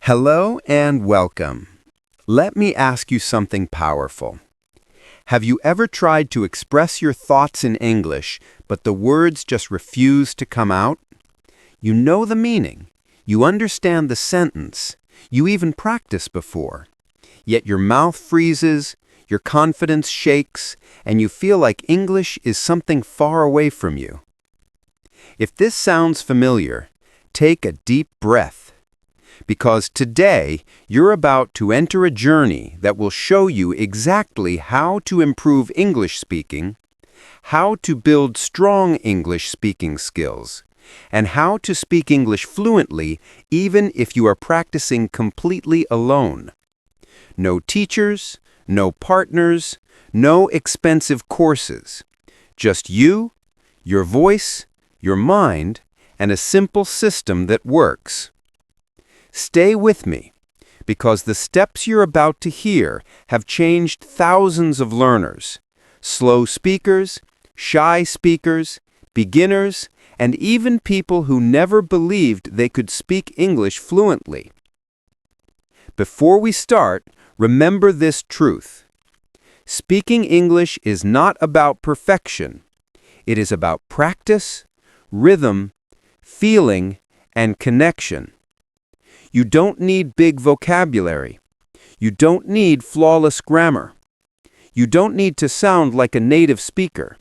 Hello and welcome. Let me ask you something powerful. Have you ever tried to express your thoughts in English, but the words just refuse to come out? You know the meaning. You understand the sentence. You even practiced before. Yet your mouth freezes, your confidence shakes, and you feel like English is something far away from you. If this sounds familiar, take a deep breath. Because today, you're about to enter a journey that will show you exactly how to improve English speaking, how to build strong English speaking skills, and how to speak English fluently even if you are practicing completely alone. No teachers, no partners, no expensive courses. Just you, your voice, your mind, and a simple system that works. Stay with me, because the steps you're about to hear have changed thousands of learners, slow speakers, shy speakers, beginners, and even people who never believed they could speak English fluently. Before we start, remember this truth. Speaking English is not about perfection. It is about practice, rhythm, feeling, and connection. You don't need big vocabulary. You don't need flawless grammar. You don't need to sound like a native speaker.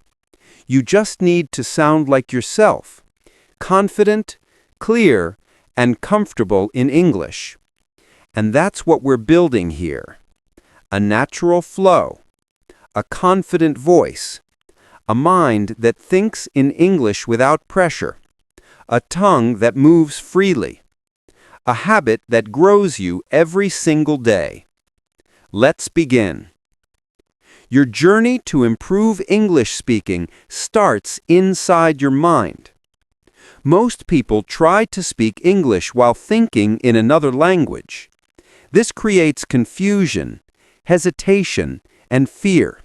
You just need to sound like yourself, confident, clear, and comfortable in English. And that's what we're building here. A natural flow, a confident voice, a mind that thinks in English without pressure, a tongue that moves freely. A habit that grows you every single day. Let's begin. Your journey to improve English speaking starts inside your mind. Most people try to speak English while thinking in another language. This creates confusion, hesitation, and fear.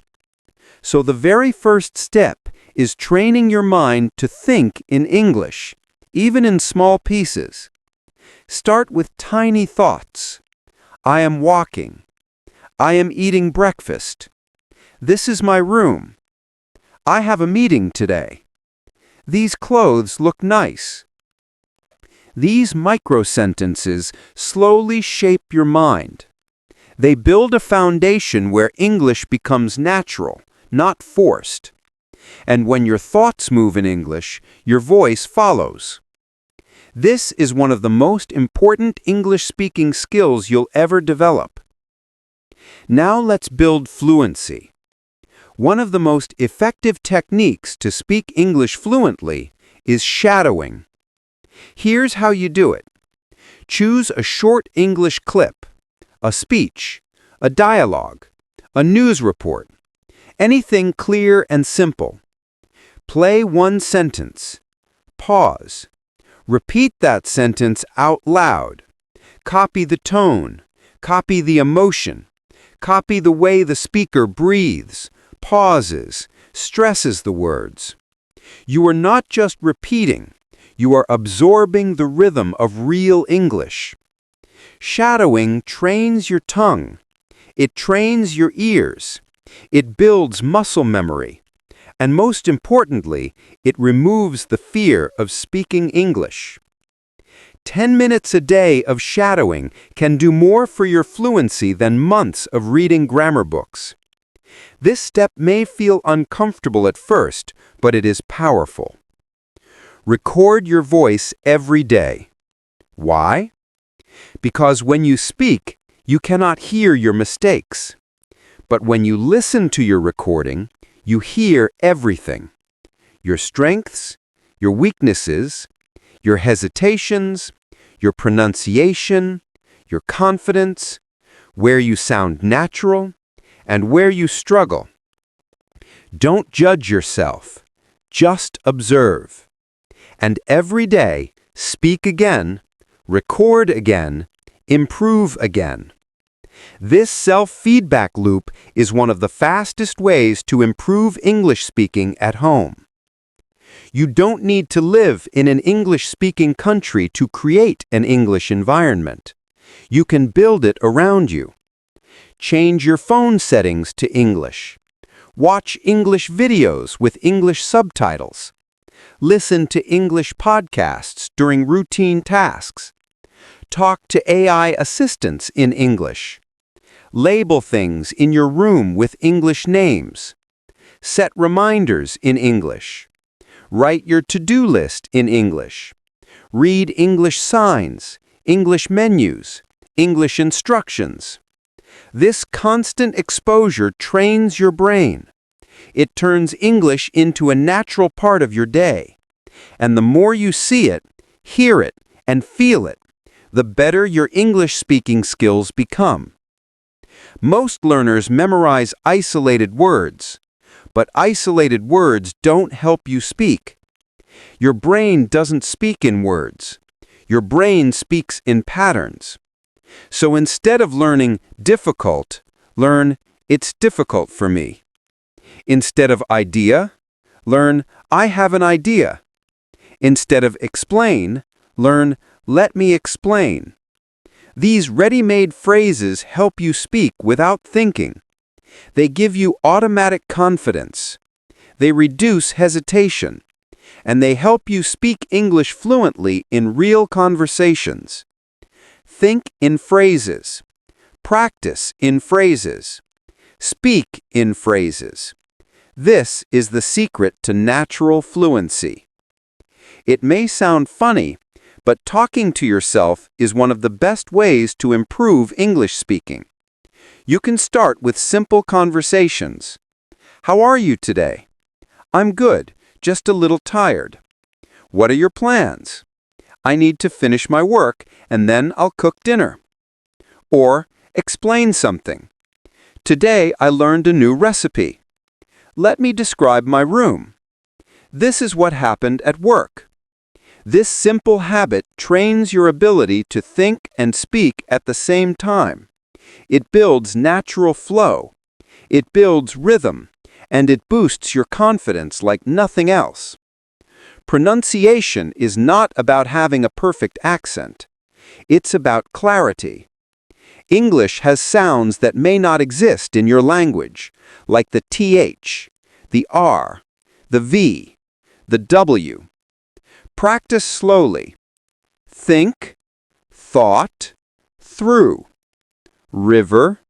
So the very first step is training your mind to think in English, even in small pieces. Start with tiny thoughts. I am walking. I am eating breakfast. This is my room. I have a meeting today. These clothes look nice. These micro-sentences slowly shape your mind. They build a foundation where English becomes natural, not forced. And when your thoughts move in English, your voice follows. This is one of the most important English-speaking skills you'll ever develop. Now let's build fluency. One of the most effective techniques to speak English fluently is shadowing. Here's how you do it. Choose a short English clip, a speech, a dialogue, a news report, anything clear and simple. Play one sentence. Pause. Repeat that sentence out loud. Copy the tone. Copy the emotion. Copy the way the speaker breathes, pauses, stresses the words. You are not just repeating. You are absorbing the rhythm of real English. Shadowing trains your tongue. It trains your ears. It builds muscle memory. And most importantly, it removes the fear of speaking English. 10 minutes a day of shadowing can do more for your fluency than months of reading grammar books. This step may feel uncomfortable at first, but it is powerful. Record your voice every day. Why? Because when you speak, you cannot hear your mistakes. But when you listen to your recording, you hear everything. Your strengths, your weaknesses, your hesitations, your pronunciation, your confidence, where you sound natural, and where you struggle. Don't judge yourself. Just observe. And every day, speak again, record again, improve again. This self-feedback loop is one of the fastest ways to improve English speaking at home. You don't need to live in an English-speaking country to create an English environment. You can build it around you. Change your phone settings to English. Watch English videos with English subtitles. Listen to English podcasts during routine tasks. Talk to AI assistants in English. Label things in your room with English names. Set reminders in English. Write your to-do list in English. Read English signs, English menus, English instructions. This constant exposure trains your brain. It turns English into a natural part of your day. And the more you see it, hear it, and feel it, the better your English speaking skills become. Most learners memorize isolated words, but isolated words don't help you speak. Your brain doesn't speak in words. Your brain speaks in patterns. So instead of learning difficult, learn it's difficult for me. Instead of idea, learn I have an idea. Instead of explain, learn let me explain. These ready-made phrases help you speak without thinking. They give you automatic confidence. They reduce hesitation. And they help you speak English fluently in real conversations. Think in phrases. Practice in phrases. Speak in phrases. This is the secret to natural fluency. It may sound funny, but talking to yourself is one of the best ways to improve English speaking. You can start with simple conversations. How are you today? I'm good, just a little tired. What are your plans? I need to finish my work and then I'll cook dinner. Or explain something. Today I learned a new recipe. Let me describe my room. This is what happened at work. This simple habit trains your ability to think and speak at the same time. It builds natural flow. It builds rhythm, and it boosts your confidence like nothing else. Pronunciation is not about having a perfect accent. It's about clarity. English has sounds that may not exist in your language, like the TH, the R, the V, the W. Practice slowly. Think, thought, through. River,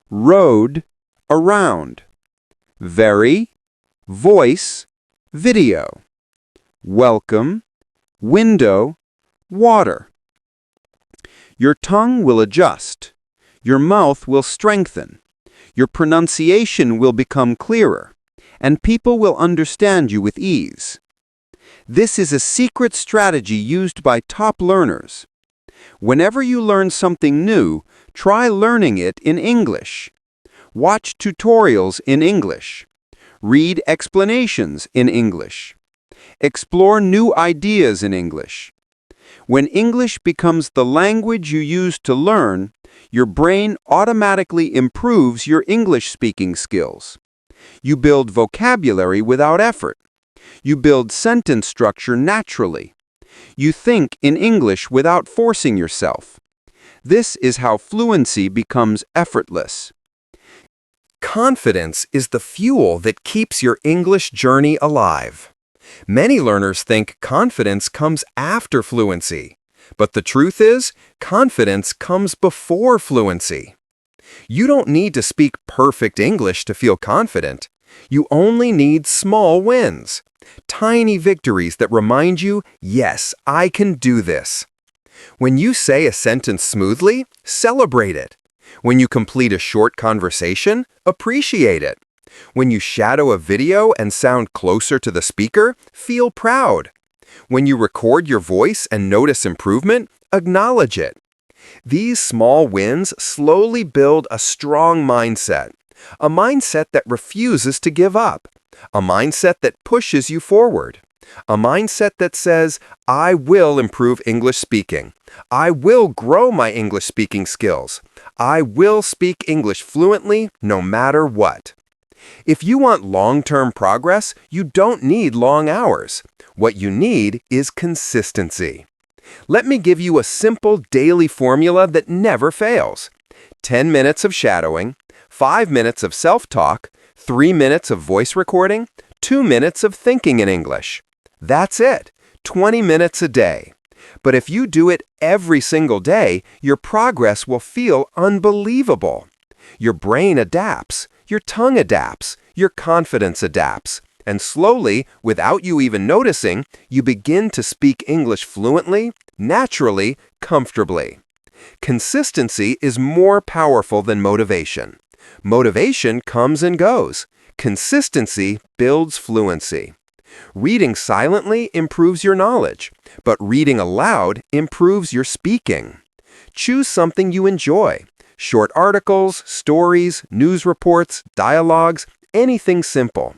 road, around. Very, voice, video. Welcome, window, water. Your tongue will adjust. Your mouth will strengthen. Your pronunciation will become clearer, and people will understand you with ease. This is a secret strategy used by top learners. Whenever you learn something new, try learning it in English. Watch tutorials in English. Read explanations in English. Explore new ideas in English. When English becomes the language you use to learn, your brain automatically improves your English speaking skills. You build vocabulary without effort. You build sentence structure naturally. You think in English without forcing yourself. This is how fluency becomes effortless. Confidence is the fuel that keeps your English journey alive. Many learners think confidence comes after fluency, but the truth is, confidence comes before fluency. You don't need to speak perfect English to feel confident. You only need small wins, tiny victories that remind you, yes, I can do this. When you say a sentence smoothly, celebrate it. When you complete a short conversation, appreciate it. When you shadow a video and sound closer to the speaker, feel proud. When you record your voice and notice improvement, acknowledge it. These small wins slowly build a strong mindset, a mindset that refuses to give up, a mindset that pushes you forward, a mindset that says, I will improve English speaking. I will grow my English speaking skills. I will speak English fluently no matter what. If you want long-term progress, you don't need long hours. What you need is consistency. Let me give you a simple daily formula that never fails. 10 minutes of shadowing, 5 minutes of self-talk, 3 minutes of voice recording, 2 minutes of thinking in English. That's it, 20 minutes a day. But if you do it every single day, your progress will feel unbelievable. Your brain adapts, your tongue adapts, your confidence adapts, and slowly, without you even noticing, you begin to speak English fluently, naturally, comfortably. Consistency is more powerful than motivation. Motivation comes and goes. Consistency builds fluency. Reading silently improves your knowledge, but reading aloud improves your speaking. Choose something you enjoy. Short articles, stories, news reports, dialogues, anything simple.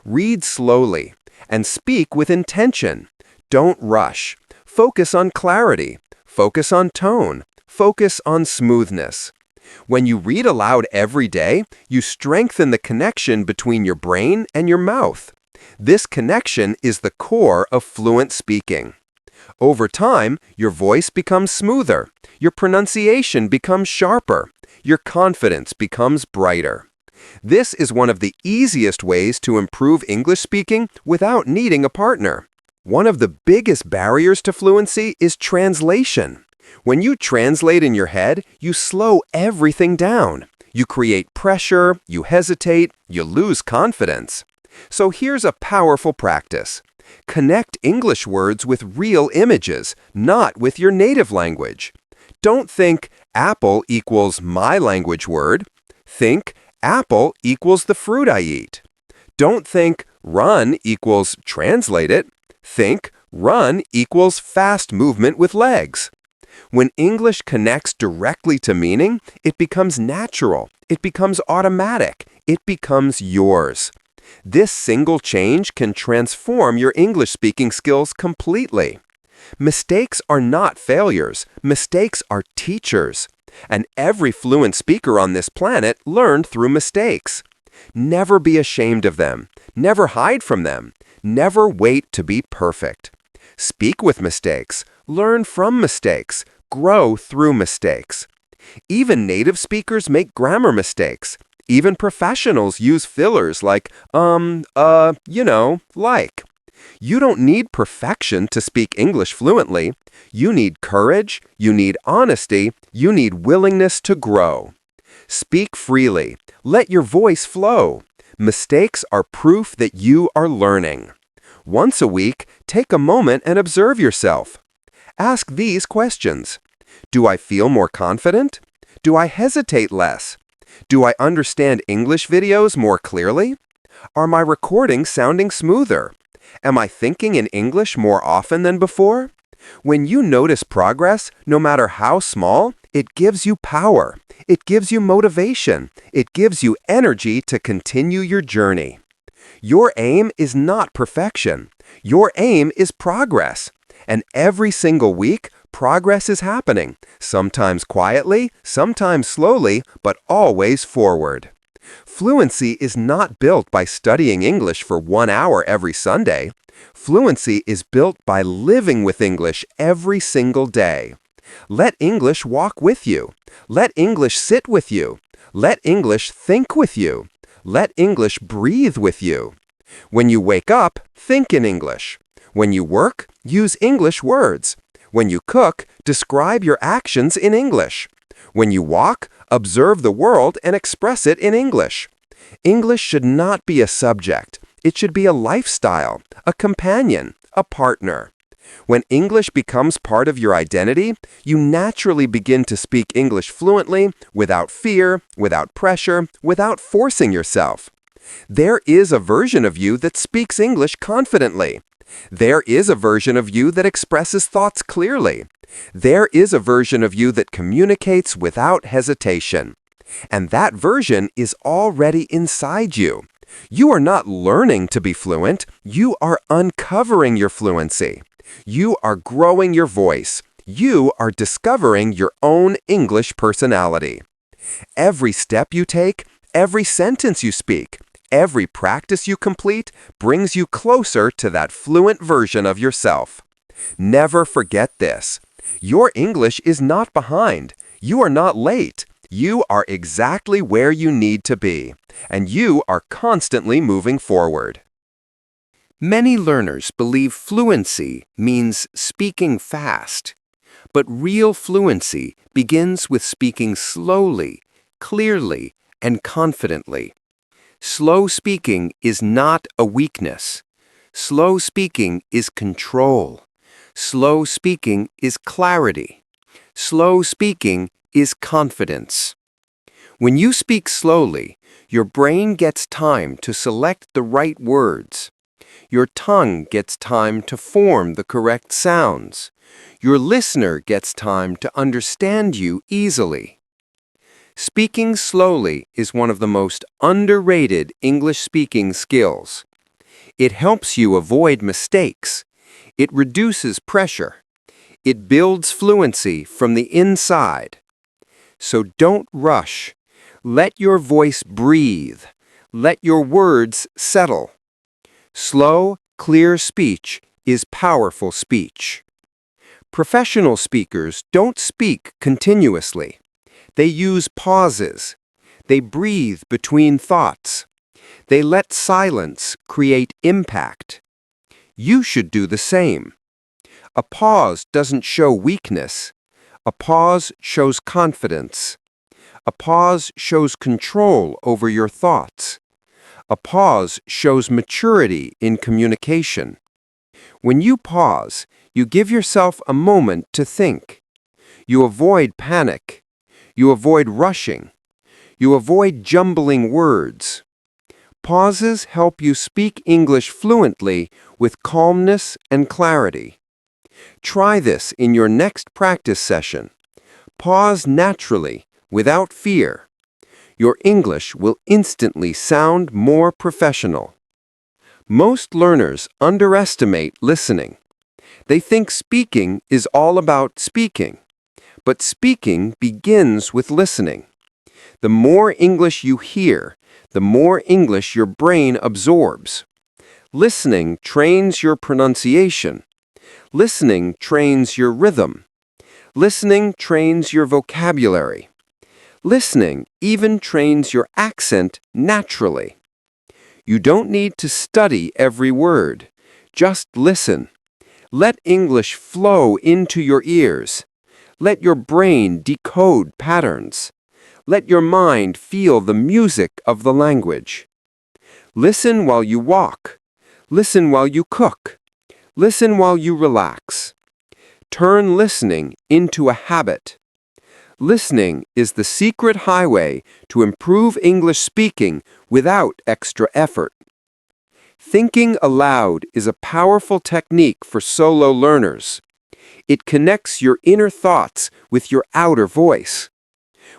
Read slowly and speak with intention. Don't rush. Focus on clarity. Focus on tone. Focus on smoothness. When you read aloud every day, you strengthen the connection between your brain and your mouth. This connection is the core of fluent speaking. Over time, your voice becomes smoother, your pronunciation becomes sharper, your confidence becomes brighter. This is one of the easiest ways to improve English speaking without needing a partner. One of the biggest barriers to fluency is translation. When you translate in your head, you slow everything down. You create pressure, you hesitate, you lose confidence. So here's a powerful practice. Connect English words with real images, not with your native language. Don't think apple equals my language word. Think apple equals the fruit I eat. Don't think run equals translate it. Think run equals fast movement with legs. When English connects directly to meaning, it becomes natural, it becomes automatic, it becomes yours. This single change can transform your English speaking skills completely. Mistakes are not failures, mistakes are teachers. And every fluent speaker on this planet learned through mistakes. Never be ashamed of them, never hide from them, never wait to be perfect. Speak with mistakes, learn from mistakes, grow through mistakes. Even native speakers make grammar mistakes. Even professionals use fillers like, like. You don't need perfection to speak English fluently. You need courage, you need honesty, you need willingness to grow. Speak freely. Let your voice flow. Mistakes are proof that you are learning. Once a week, take a moment and observe yourself. Ask these questions. Do I feel more confident? Do I hesitate less? Do I understand English videos more clearly? Are my recordings sounding smoother? Am I thinking in English more often than before? When you notice progress, no matter how small, it gives you power. It gives you motivation. It gives you energy to continue your journey. Your aim is not perfection. Your aim is progress. And every single week, progress is happening, sometimes quietly, sometimes slowly, but always forward. Fluency is not built by studying English for 1 hour every Sunday. Fluency is built by living with English every single day. Let English walk with you. Let English sit with you. Let English think with you. Let English breathe with you. When you wake up, think in English. When you work, use English words. When you cook, describe your actions in English. When you walk, observe the world and express it in English. English should not be a subject. It should be a lifestyle, a companion, a partner. When English becomes part of your identity, you naturally begin to speak English fluently, without fear, without pressure, without forcing yourself. There is a version of you that speaks English confidently. There is a version of you that expresses thoughts clearly. There is a version of you that communicates without hesitation. And that version is already inside you. You are not learning to be fluent. You are uncovering your fluency. You are growing your voice. You are discovering your own English personality. Every step you take, every sentence you speak, every practice you complete brings you closer to that fluent version of yourself. Never forget this. Your English is not behind. You are not late. You are exactly where you need to be, and you are constantly moving forward. Many learners believe fluency means speaking fast, but real fluency begins with speaking slowly, clearly, and confidently. Slow speaking is not a weakness. Slow speaking is control. Slow speaking is clarity. Slow speaking is confidence. When you speak slowly, your brain gets time to select the right words. Your tongue gets time to form the correct sounds. Your listener gets time to understand you easily. Speaking slowly is one of the most underrated English speaking skills. It helps you avoid mistakes. It reduces pressure. It builds fluency from the inside. So don't rush. Let your voice breathe. Let your words settle. Slow, clear speech is powerful speech. Professional speakers don't speak continuously. They use pauses. They breathe between thoughts. They let silence create impact. You should do the same. A pause doesn't show weakness. A pause shows confidence. A pause shows control over your thoughts. A pause shows maturity in communication. When you pause, you give yourself a moment to think. You avoid panic. You avoid rushing. You avoid jumbling words. Pauses help you speak English fluently with calmness and clarity. Try this in your next practice session. Pause naturally, without fear. Your English will instantly sound more professional. Most learners underestimate listening. They think speaking is all about speaking, but speaking begins with listening. The more English you hear, the more English your brain absorbs. Listening trains your pronunciation. Listening trains your rhythm. Listening trains your vocabulary. Listening even trains your accent naturally. You don't need to study every word. Just listen. Let English flow into your ears. Let your brain decode patterns. Let your mind feel the music of the language. Listen while you walk. Listen while you cook. Listen while you relax. Turn listening into a habit. Listening is the secret highway to improve English speaking without extra effort. Thinking aloud is a powerful technique for solo learners. It connects your inner thoughts with your outer voice.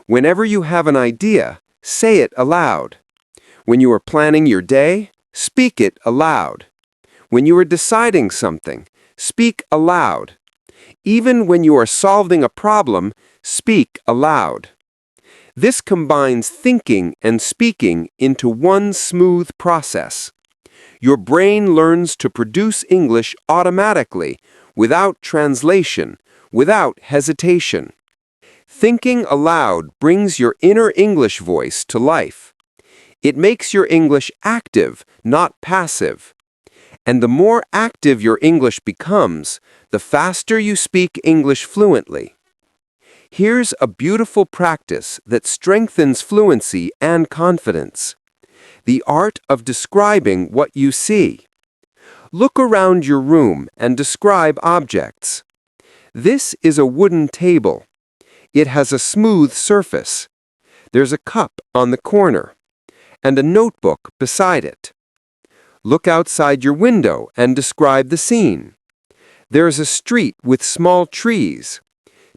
Whenever you have an idea, say it aloud. When you are planning your day, speak it aloud. When you are deciding something, speak aloud. Even when you are solving a problem, speak aloud. This combines thinking and speaking into one smooth process. Your brain learns to produce English automatically, without translation, without hesitation. Thinking aloud brings your inner English voice to life. It makes your English active, not passive. And the more active your English becomes, the faster you speak English fluently. Here's a beautiful practice that strengthens fluency and confidence. The art of describing what you see. Look around your room and describe objects. This is a wooden table. It has a smooth surface. There's a cup on the corner, and a notebook beside it. Look outside your window and describe the scene. There's a street with small trees.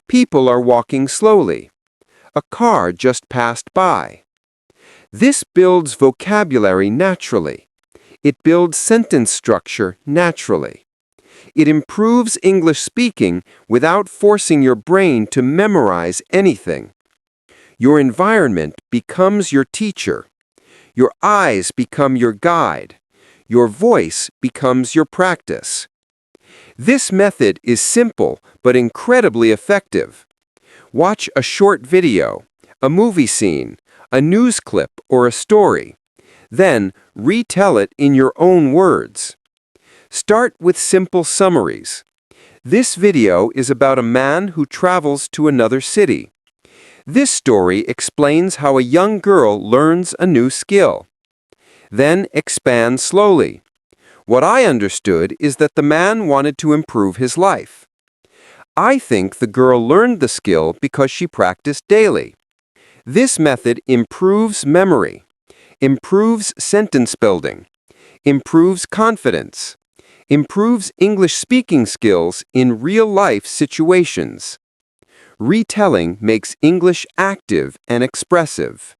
People are walking slowly. A car just passed by. This builds vocabulary naturally. It builds sentence structure naturally. It improves English speaking without forcing your brain to memorize anything. Your environment becomes your teacher. Your eyes become your guide. Your voice becomes your practice. This method is simple but incredibly effective. Watch a short video, a movie scene, a news clip, or a story. Then retell it in your own words. Start with simple summaries. This video is about a man who travels to another city. This story explains how a young girl learns a new skill. Then expand slowly. What I understood is that the man wanted to improve his life. I think the girl learned the skill because she practiced daily. This method improves memory, improves sentence building, improves confidence, improves English speaking skills in real-life situations. Retelling makes English active and expressive.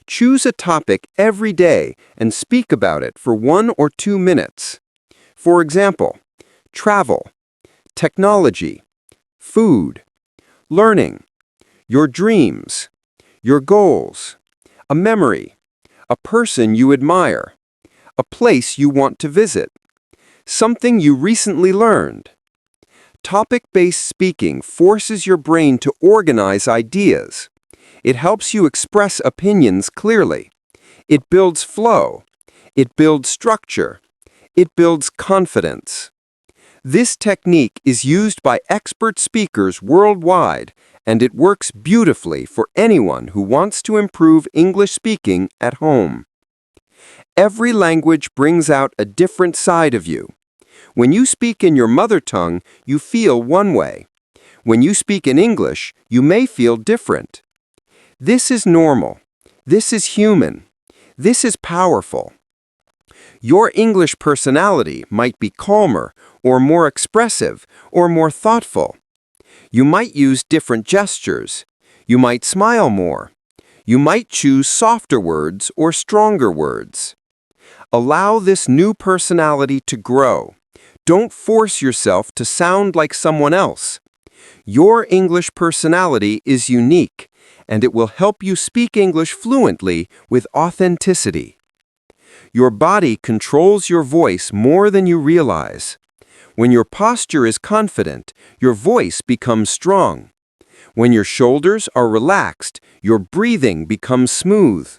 Choose a topic every day and speak about it for 1 or 2 minutes. For example, travel, technology, food, learning, your dreams, your goals, a memory, a person you admire, a place you want to visit, something you recently learned. Topic-based speaking forces your brain to organize ideas. It helps you express opinions clearly. It builds flow. It builds structure. It builds confidence. This technique is used by expert speakers worldwide, and it works beautifully for anyone who wants to improve English speaking at home. Every language brings out a different side of you. When you speak in your mother tongue, you feel one way. When you speak in English, you may feel different. This is normal. This is human. This is powerful. Your English personality might be calmer, or more expressive, or more thoughtful. You might use different gestures. You might smile more. You might choose softer words or stronger words. Allow this new personality to grow. Don't force yourself to sound like someone else. Your English personality is unique, and it will help you speak English fluently with authenticity. Your body controls your voice more than you realize. When your posture is confident, your voice becomes strong. When your shoulders are relaxed, your breathing becomes smooth.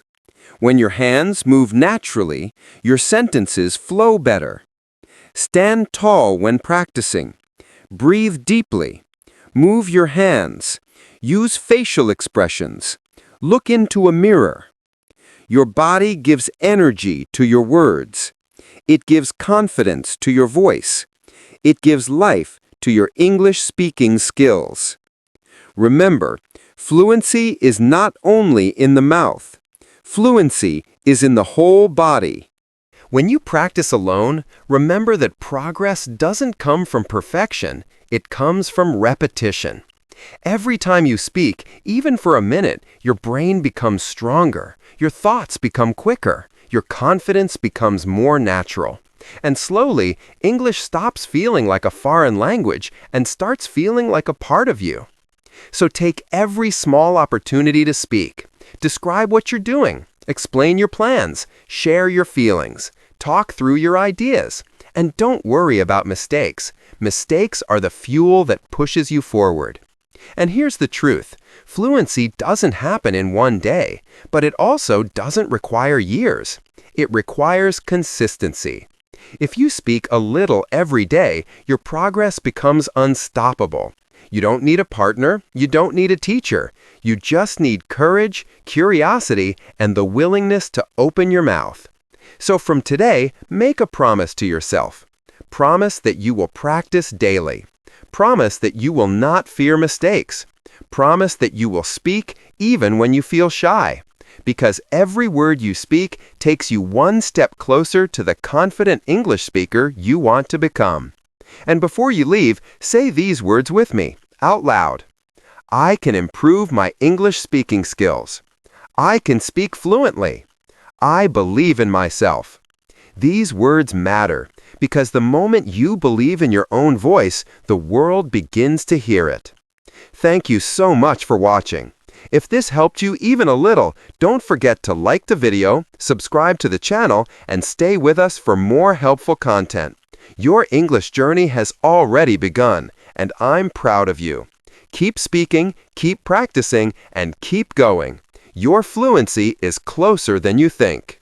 When your hands move naturally, your sentences flow better. Stand tall when practicing. Breathe deeply. Move your hands. Use facial expressions. Look into a mirror. Your body gives energy to your words. It gives confidence to your voice. It gives life to your English speaking skills. Remember, fluency is not only in the mouth. Fluency is in the whole body. When you practice alone, remember that progress doesn't come from perfection, it comes from repetition. Every time you speak, even for a minute, your brain becomes stronger, your thoughts become quicker, your confidence becomes more natural. And slowly, English stops feeling like a foreign language and starts feeling like a part of you. So take every small opportunity to speak. Describe what you're doing, explain your plans, share your feelings, talk through your ideas, and don't worry about mistakes. Mistakes are the fuel that pushes you forward. And here's the truth. Fluency doesn't happen in one day, but it also doesn't require years. It requires consistency. If you speak a little every day, your progress becomes unstoppable. You don't need a partner, you don't need a teacher. You just need courage, curiosity, and the willingness to open your mouth. So from today, make a promise to yourself. Promise that you will practice daily. Promise that you will not fear mistakes. Promise that you will speak even when you feel shy. Because every word you speak takes you one step closer to the confident English speaker you want to become. And before you leave, say these words with me, out loud. I can improve my English speaking skills. I can speak fluently. I believe in myself. These words matter because the moment you believe in your own voice, the world begins to hear it. Thank you so much for watching. If this helped you even a little, don't forget to like the video, subscribe to the channel, and stay with us for more helpful content. Your English journey has already begun, and I'm proud of you. Keep speaking, keep practicing, and keep going. Your fluency is closer than you think.